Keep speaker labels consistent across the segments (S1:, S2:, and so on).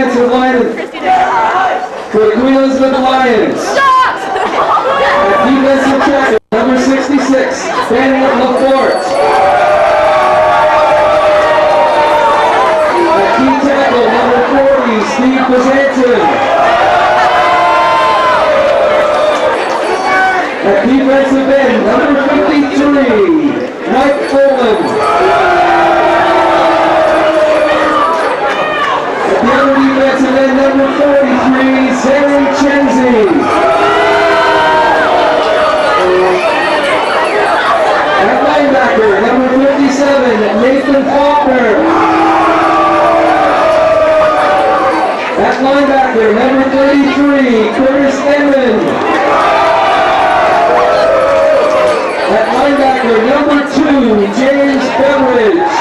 S1: defensive lineman for the Queen Elizabeth Lions. At defensive tackle, number 66, Ben LaForte. At key tackle, number 40, Steve Pazanton. At defensive end, number 53, Mike Boland. At the other defensive end, number 43, Zary Chenzi. At linebacker, number 57, Nathan Faulkner. At linebacker, number 33, Curtis Edmond. At linebacker, number 2, James Beveridge.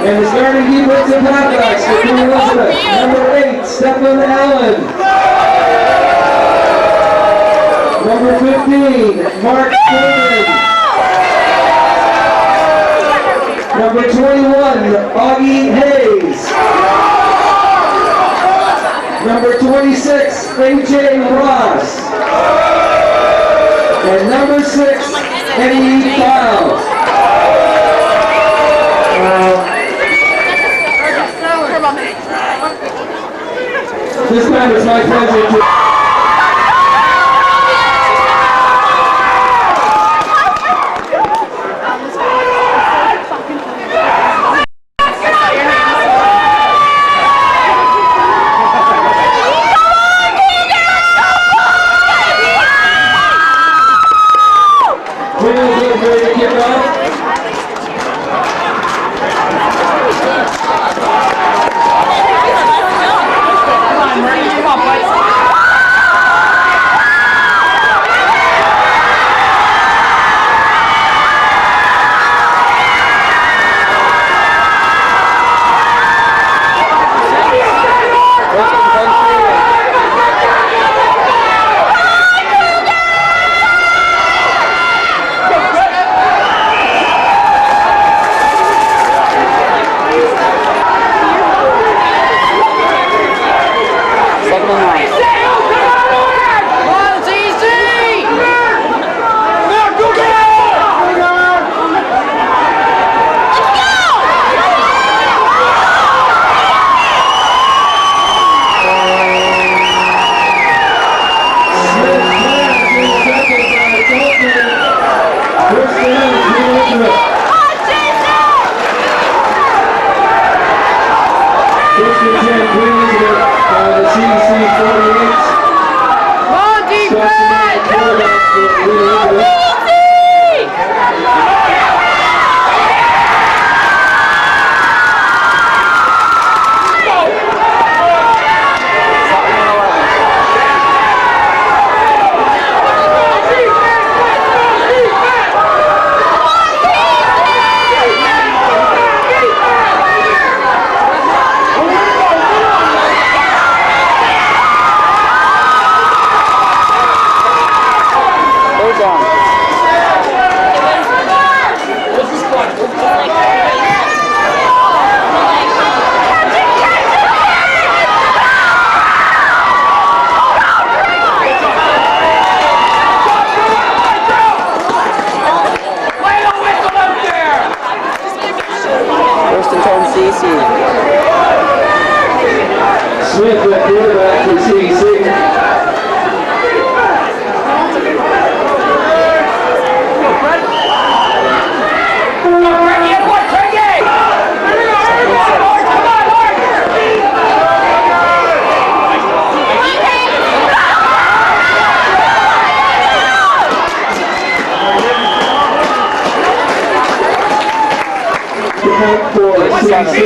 S1: And the starting defensive halfbacks for Queen Elizabeth, number 8, Stephen Allen. Number 15, Mark Coleman. Number 21, Augie Hayes. Number 26, AJ Ross. And number 6, Eddie Giles. This time it's my pleasure to... Smith, the quarterback for CEC. For CEC.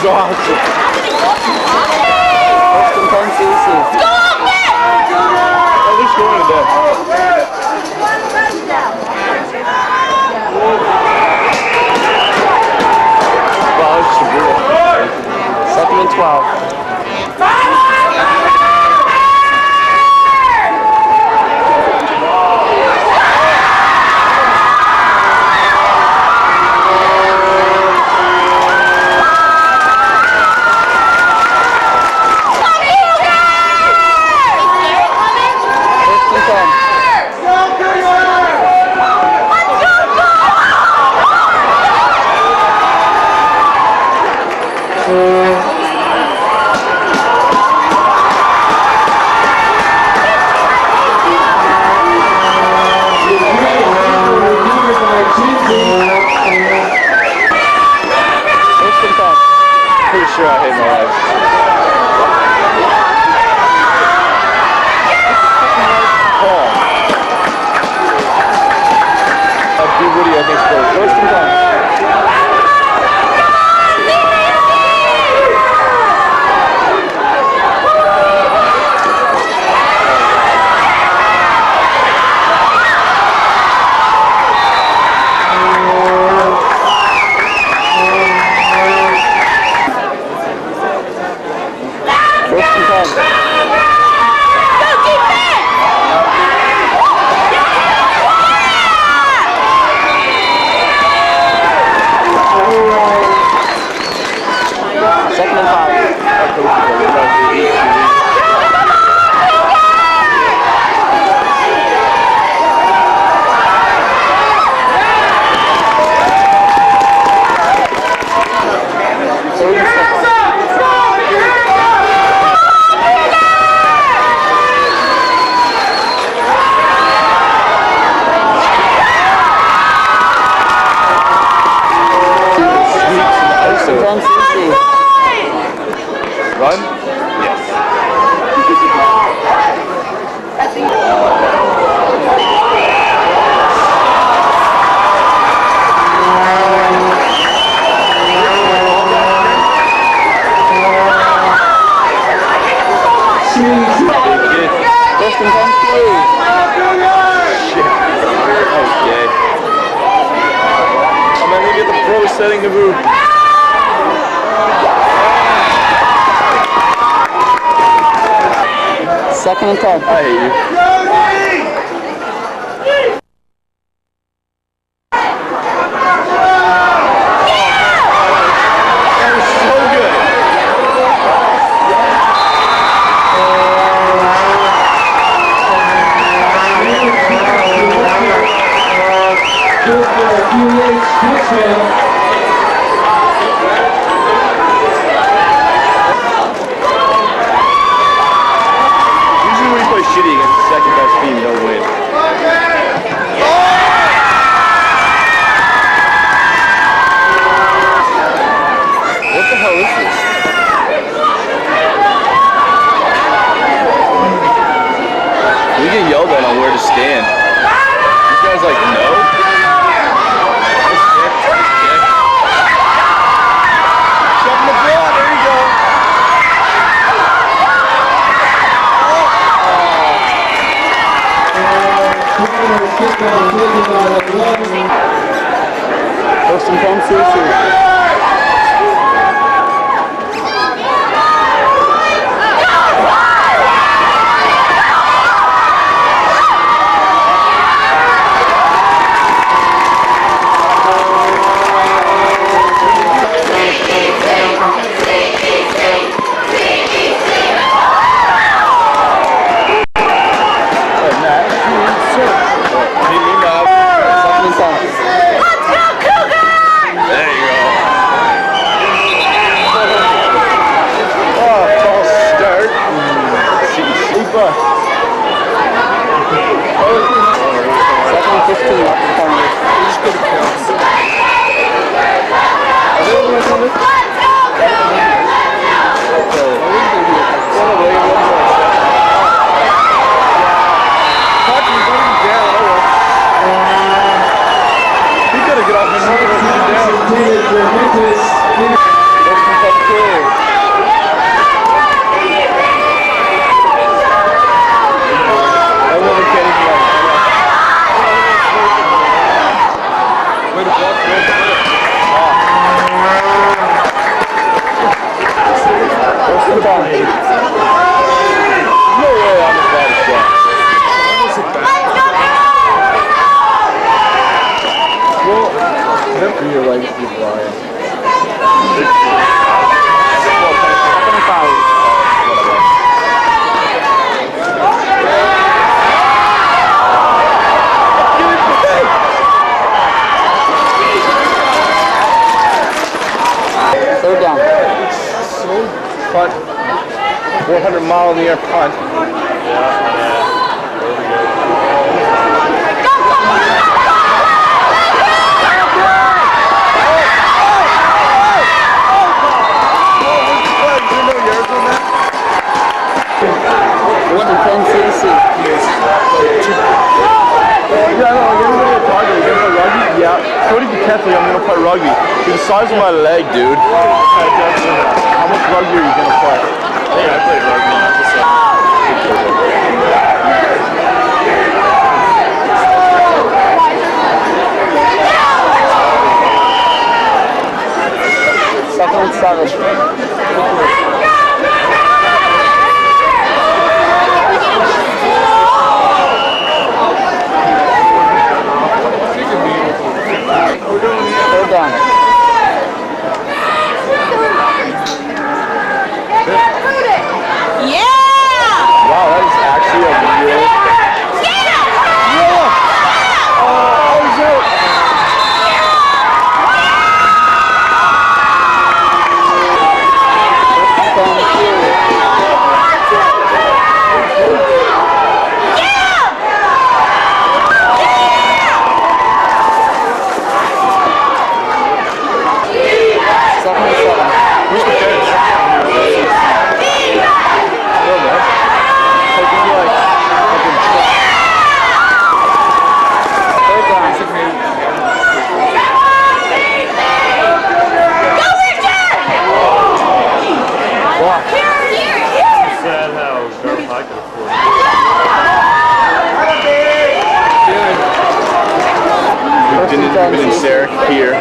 S2: Awesome. They're scoring today. Wow, that's just brutal. 2nd and 12. Pretty sure I hate my life. Paul. B. Woody, I think, scored. First and 10. Run? Yes. First and 10, please. Shit. Okay. I'm gonna get the pro setting the move. Second and 10. I hate you. That was so good. Shitty against the second best team, they'll win. What the hell is this? We get yelled at on where to stand. This guy's like, no? Shove the ball, there you go. First and 10, CC. There you go. Oh, false start. Super.
S3: Second 15 off the corner. Just get a kill. Third down.
S2: 400 mile in the air punt.
S3: What defense is he?
S2: Yeah, Cody, be careful, I'm gonna play rugby. You're the size of my leg, dude. How much rugby are you gonna play? Yeah, I played rugby.
S3: Second and 7. Third down.
S2: Wow, that is actually a real... Been in Sarah here.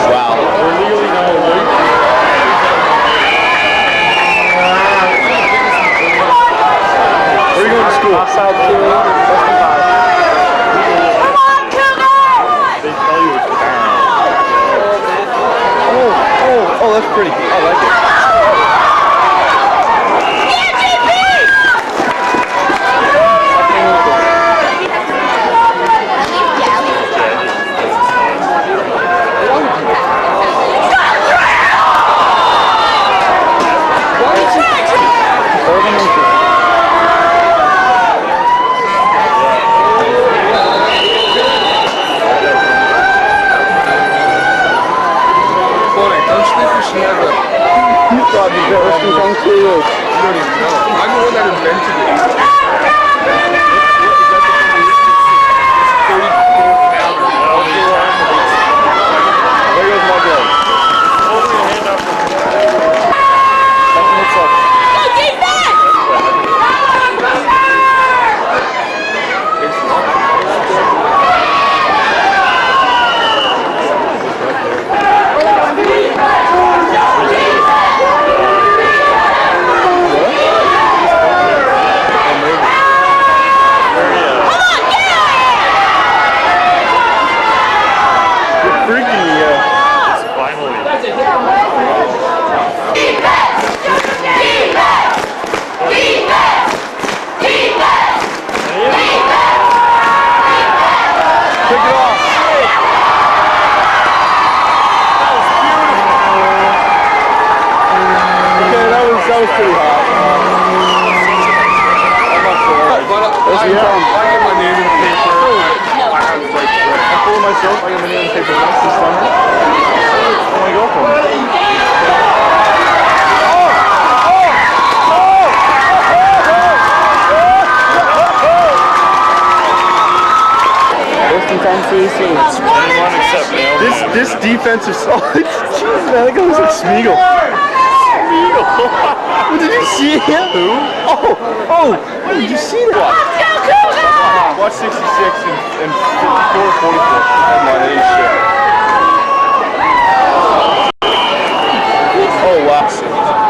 S2: Wow. Where are you going to school?
S3: Offside 2.
S2: Oh, that's pretty. I like it.
S4: I'm the one that invented it.
S2: Yeah.
S4: I get my name in the paper. I have like
S2: I'm full of myself. I got my name on paper once this summer. I want to go for it.
S3: First and 10 CC.
S2: Anyone except Nail. This defensive solid. Jeez, man, that guy looks like Smeagol. Smeagol. Did you see him? Who? Oh, did you see that? Watch 66 and 444. Never mind, that ain't shit. Oh, wow.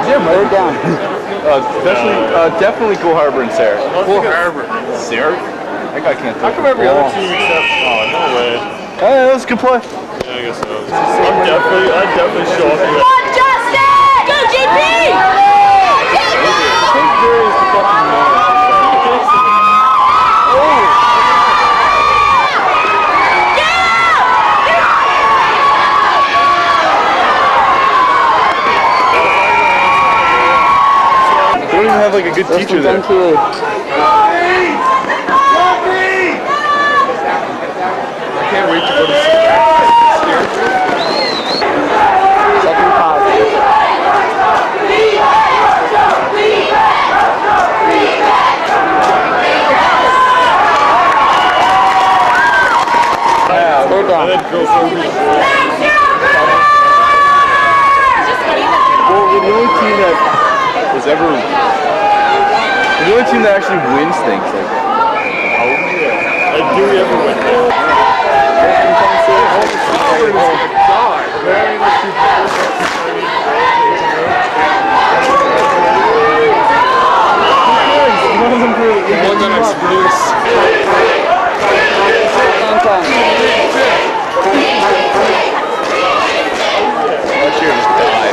S2: Yeah,
S3: Third down.
S2: Definitely Cool Harbor and Sarah.
S4: Cool Harbor.
S2: Sarah? That guy can't
S4: How
S2: throw.
S4: come every other team except? Oh, no way.
S2: Hey, that was a good play.
S4: Yeah, I guess so. I'd definitely show up here.
S5: Justin! Go, JP!
S2: They don't even have like a good teacher there.
S4: I can't wait to go to see
S3: Second pause. Third down.
S2: Well, we're the only team that has ever. We're the only team that actually wins things like that.
S4: Like, do we ever win that? One that I
S2: Last year just died.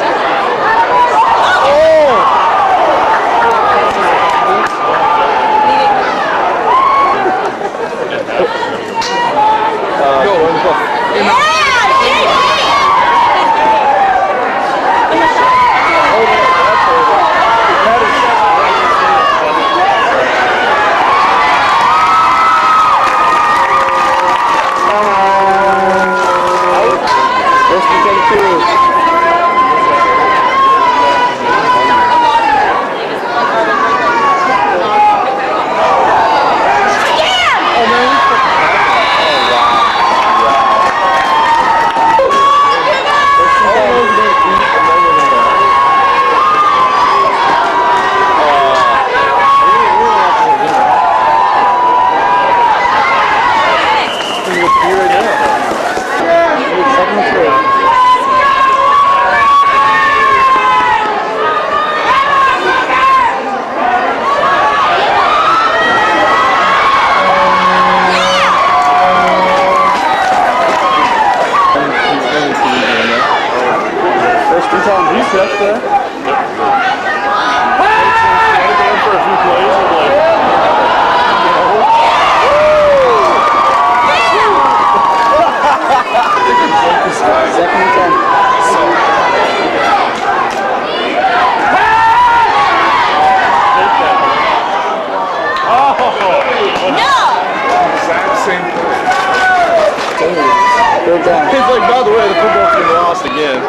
S2: It's like, by the way, the football team lost again.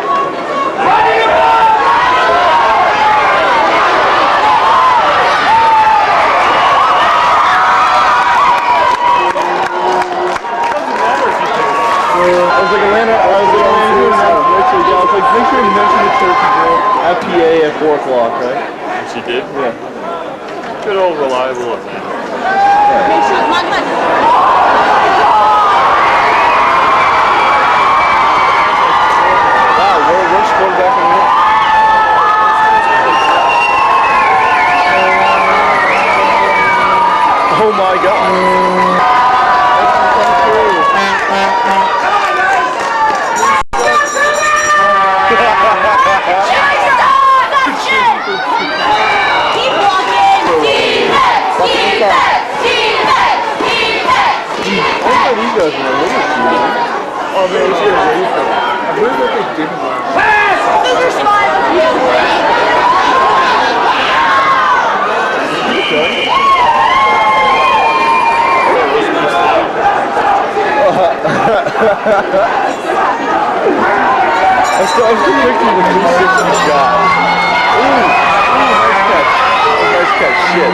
S2: I was like, Atlanta, make sure you mention the church at PA at 4 o'clock, right?
S4: She did?
S2: Yeah.
S4: Good old reliable Atlanta.
S2: Wow, where's quarterback in here? Oh my God. Oh man, we should have used them.
S4: I heard that they didn't last.
S2: I'm still picturing the 360 shot. Ooh, nice catch. Shit.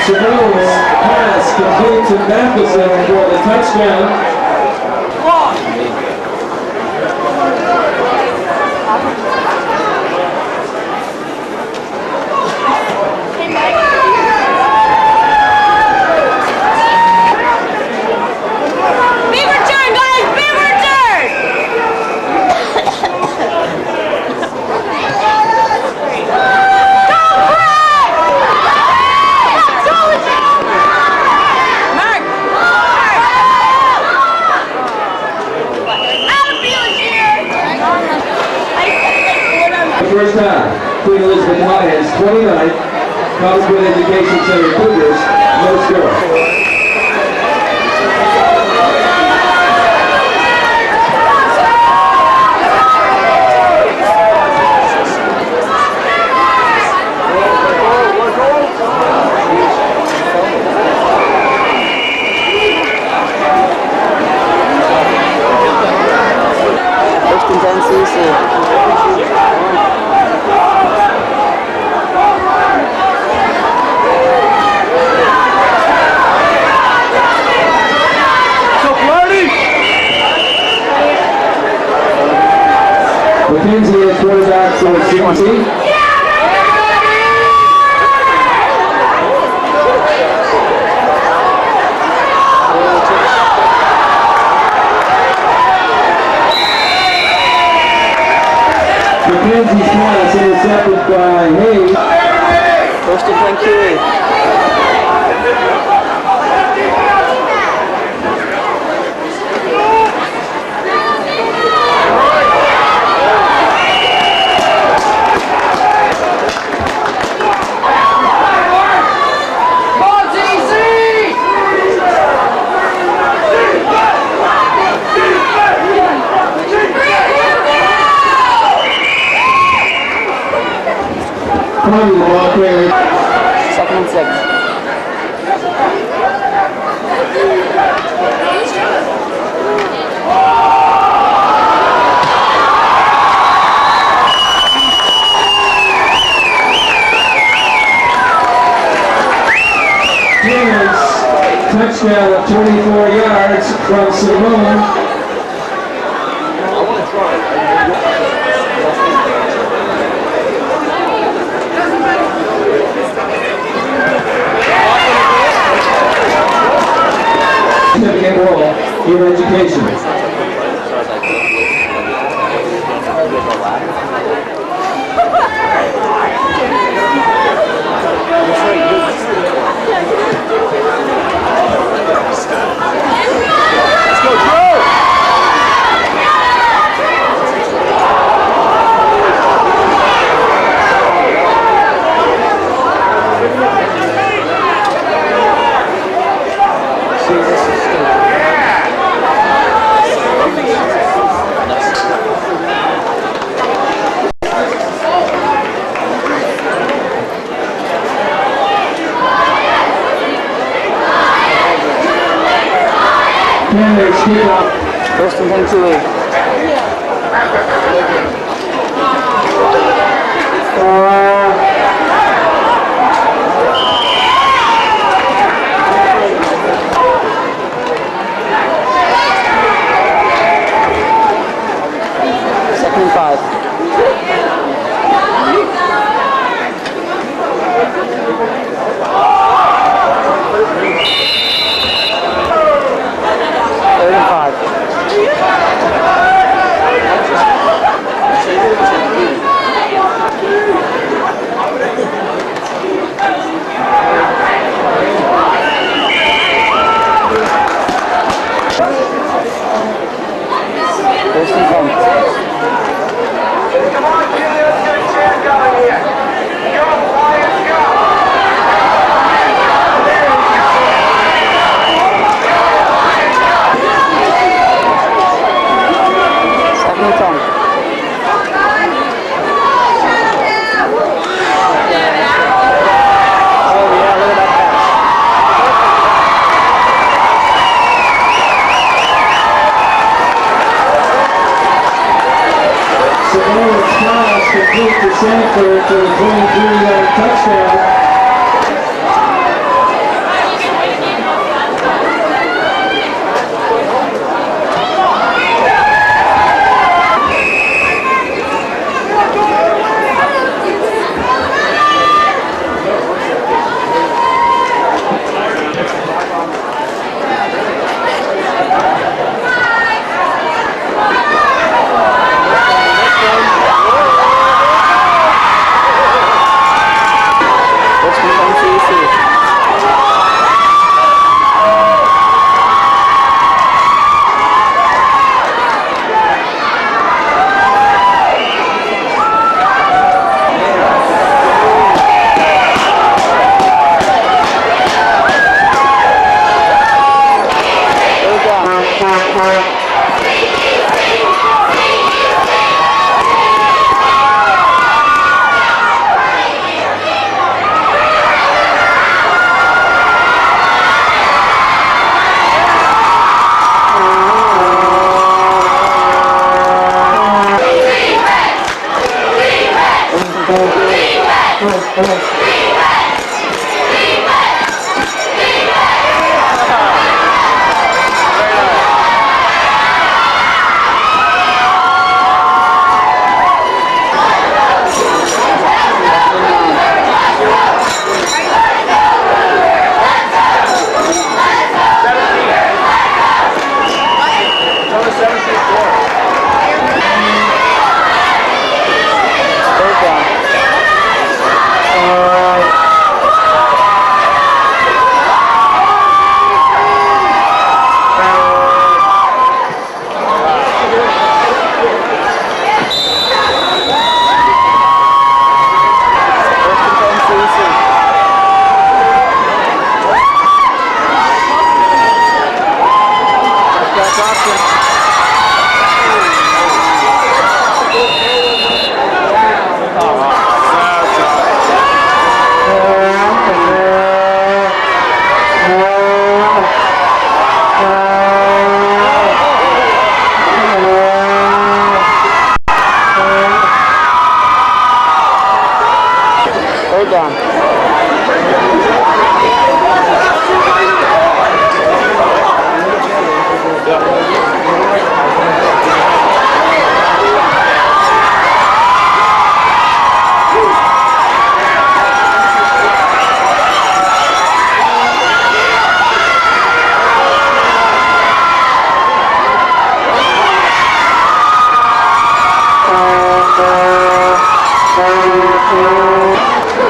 S1: Simone's pass complete to Matheson for the touchdown.
S5: Big return, guys! Big return! Go, Brad! Mark!
S1: First half, Queen Elizabeth Lions 29, Cosgrove Education Center Cougars, no score.
S3: First and 10, CC.
S1: McKenzie at quarterback for CMC. McKenzie's pass intercepted by Hayes.
S3: First and 10, QE. Second and 6.
S1: Touchdown of 24 yards from Simone. Significant role in education. kickoff.
S3: First and 10 to lead. Second and 5. Third and 5. First and 10.
S6: Come on, kid, let's get a chance going here. Go, Lions, go!
S3: Second and 10. Oh yeah, look at that pass.
S1: Samoa Smiles complete to Sanford for the 23-yard touchdown.
S3: First and 10 CEC. Third down. Third down. First and 10 CEC. Back option. Third down.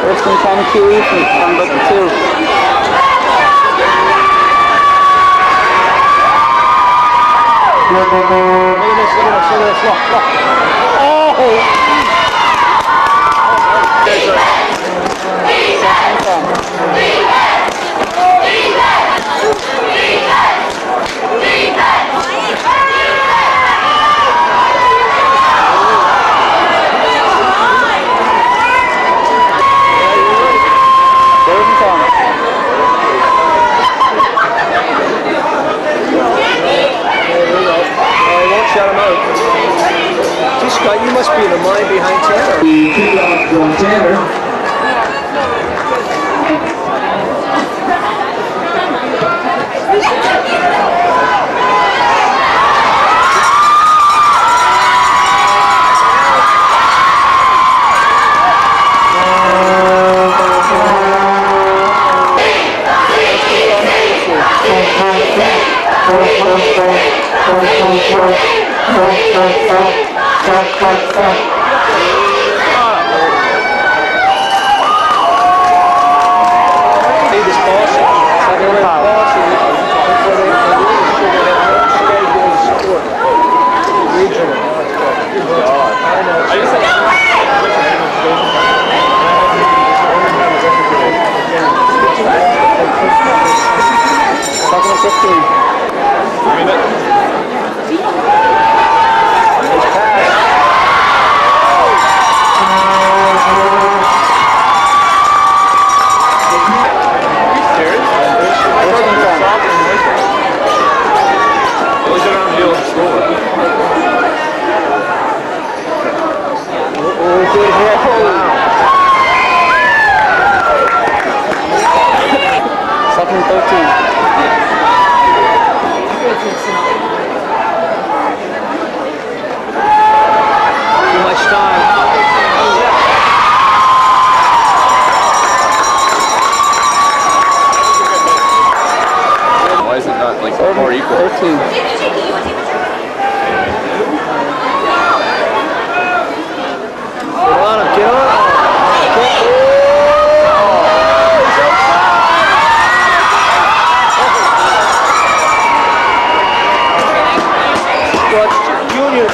S3: First and 10 QE from number 2. Look at this, look. Oh! Third and 10.
S1: John Tanner.
S2: More equal. 13.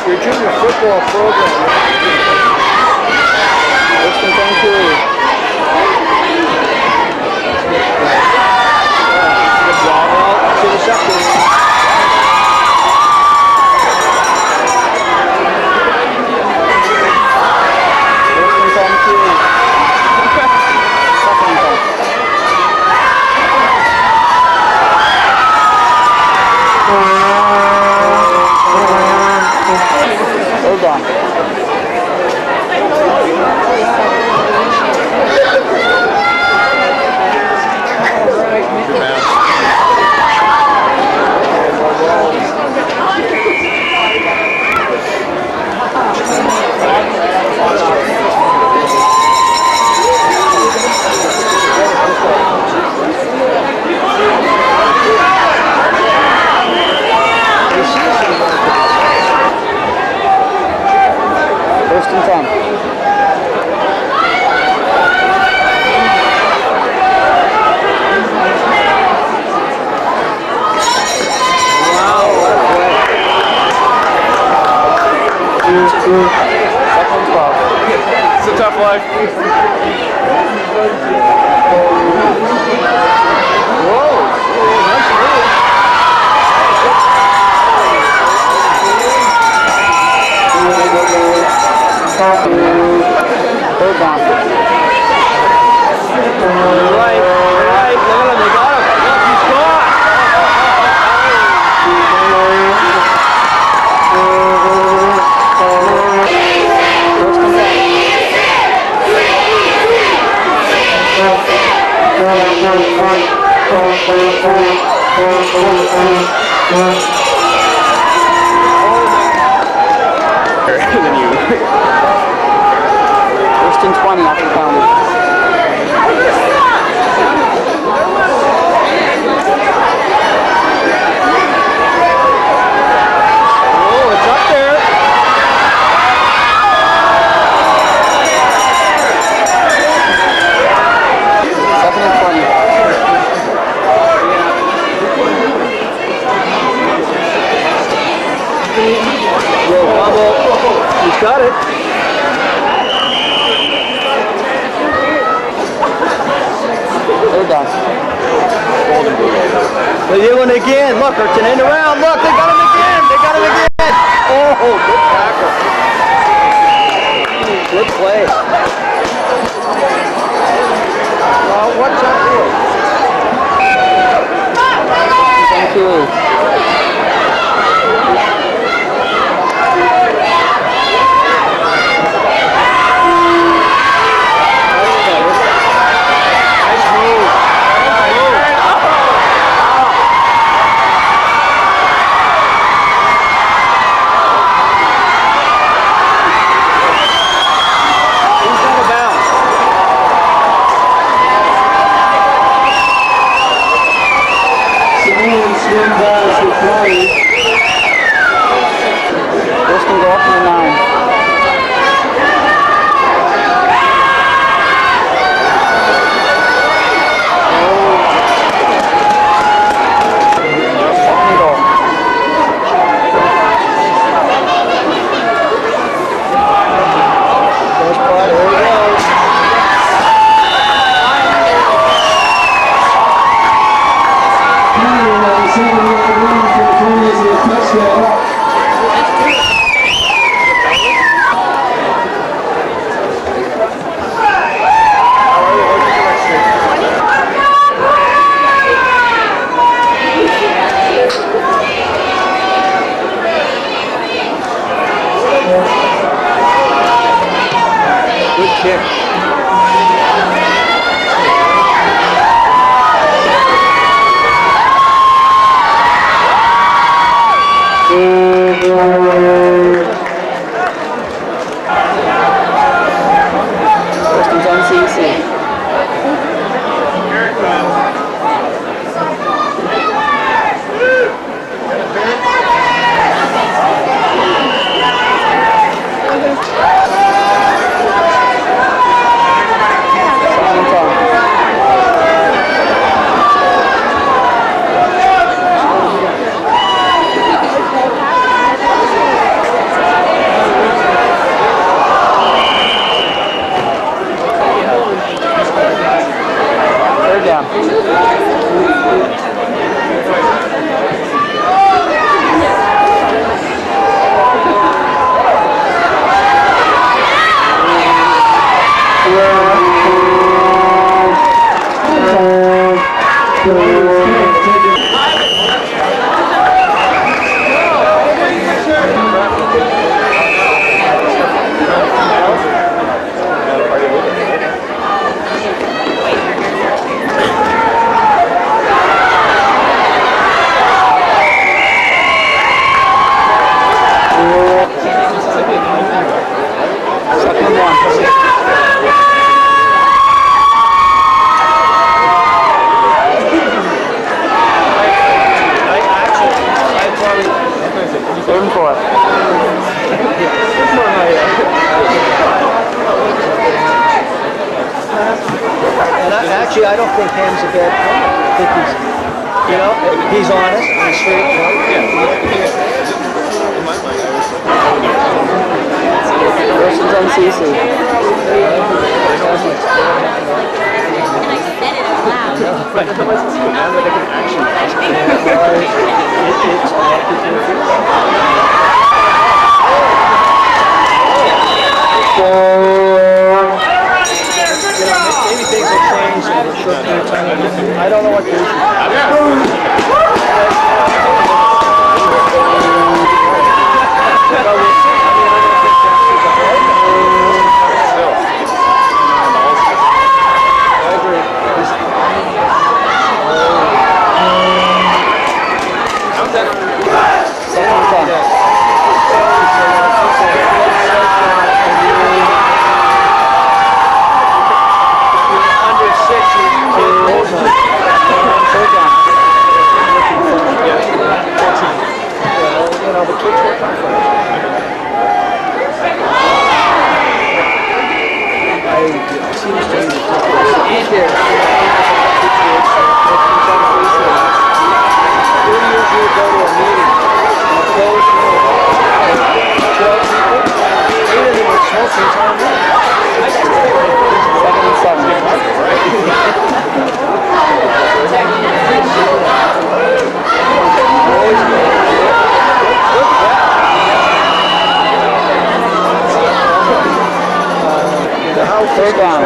S2: Your junior football program. Listen, thank you. To the second. Hold on. First and 10. Second 12.
S4: It's a tough life.
S3: Third down. Right. Look at him. They got him. Look, he scored. First and 10.
S2: Than you.
S3: First and 20 after the penalty. Oh, it's up there. Second and 20. Yo, Bubble. He's got it. Third down. They're doing it again. Look, they're turning around. Look, they got him again. They got him again. Oh, good tackle. Good play. Well, what's up here? Thank you. Good kick.
S7: Questions on CC. Third down. Third and 4.
S3: And actually, I don't think Ham's a bad player. I think he's honest, he's straight.
S7: Questions on CC.
S3: Maybe things will change in a short period of time. I don't know what to do.
S7: Third down.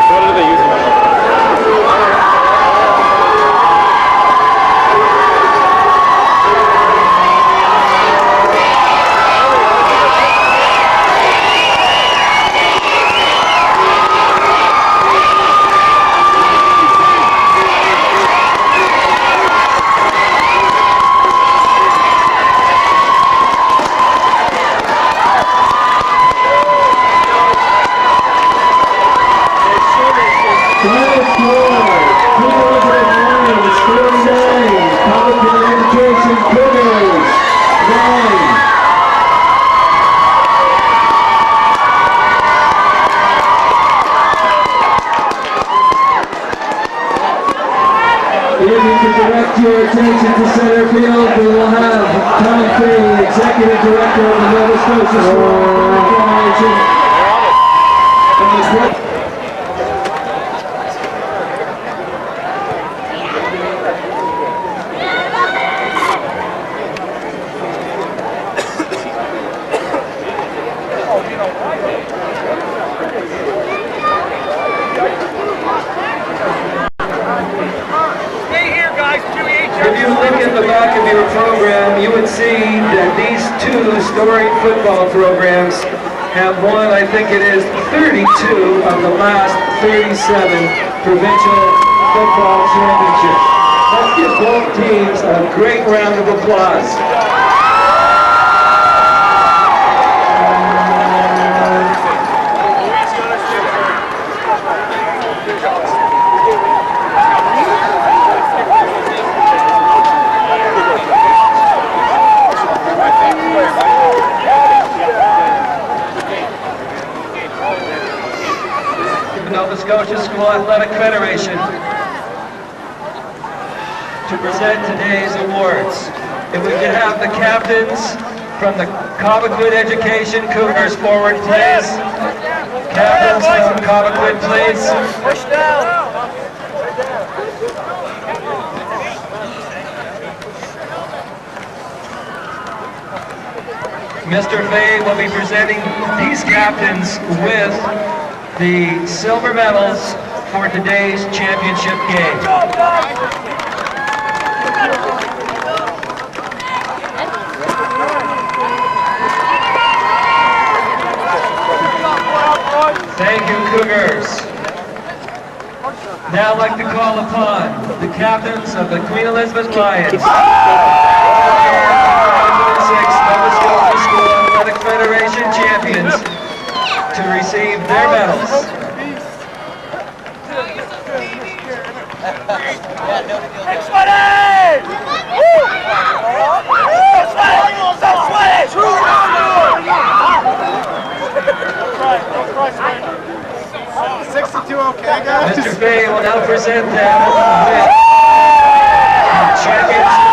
S4: What are they using?
S1: If you could direct your attention to center field, we will have Tom Fay, Executive Director of the Nova Scotia Sport Coalition.
S6: If you look at the back of your program, you would see that these two storied football programs have won, I think it is, 32 of the last 37 provincial football championships. Let's give both teams a great round of applause. Nova Scotia School Athletic Federation to present today's awards. If we could have the captains from the Cobequid Education Cougars forward, please. Captains from Cobequid, please.
S3: Push down.
S6: Mr. Fay will be presenting these captains with the silver medals for today's championship game. Thank you, Cougars. Now I'd like to call upon the captains of the Queen Elizabeth Lions, 2006 Nova Scotia School Athletic Federation champions, to receive their medals. Mr. Fay will now present them with championship.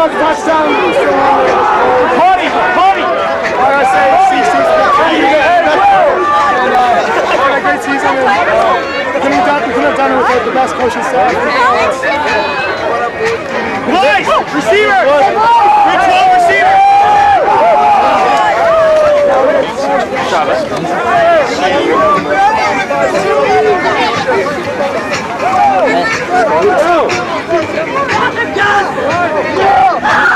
S2: Touchdown! Party! Like I say, CC's had a great season. We couldn't have done it without the best coaching staff. Nice! Receiver! Good throw, receiver!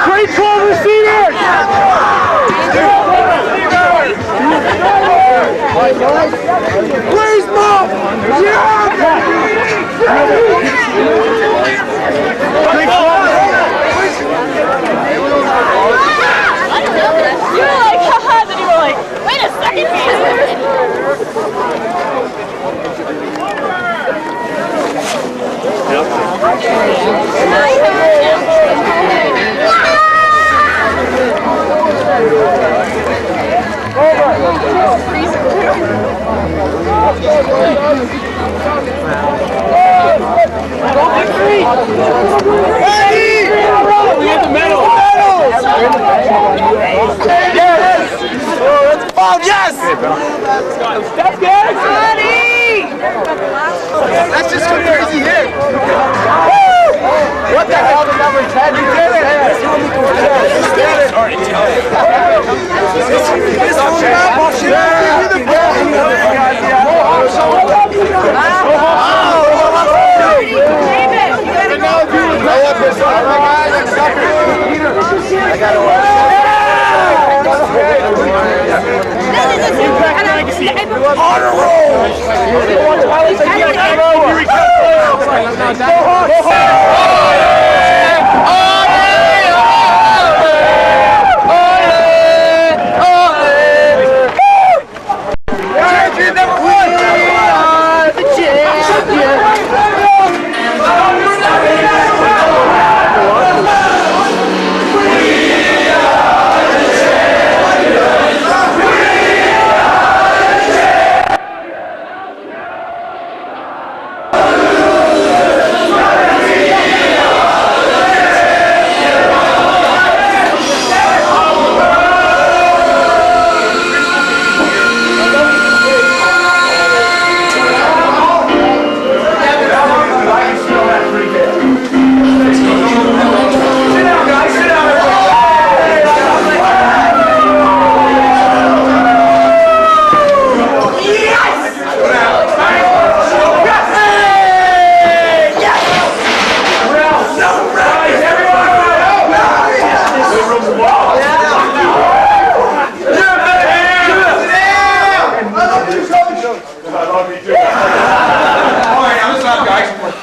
S2: Great throw, receiver! Please, Mom!
S5: You were like, haha, then you were like, wait a second.
S2: We get the medal! Yes! Oh, yes! That's good! That's just so crazy here! What the hell? The number 10? You did it!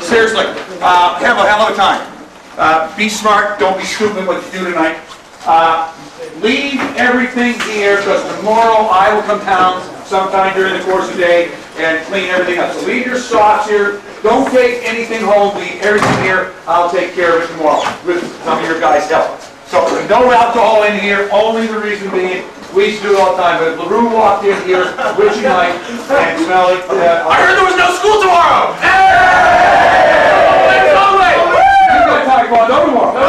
S8: Seriously, have a hell of a time. Be smart, don't be stupid what you do tonight. Leave everything here because tomorrow I will come down sometime during the course of the day and clean everything up. So leave your socks here. Don't take anything home. Leave everything here. I'll take care of it tomorrow with some of your guys' help. So no alcohol in here, only the reason being, we used to do it all the time, but LaRue walked in here, witchy night, and smelled it. I heard there was no school tomorrow! Hey! You got Taekwondo tomorrow.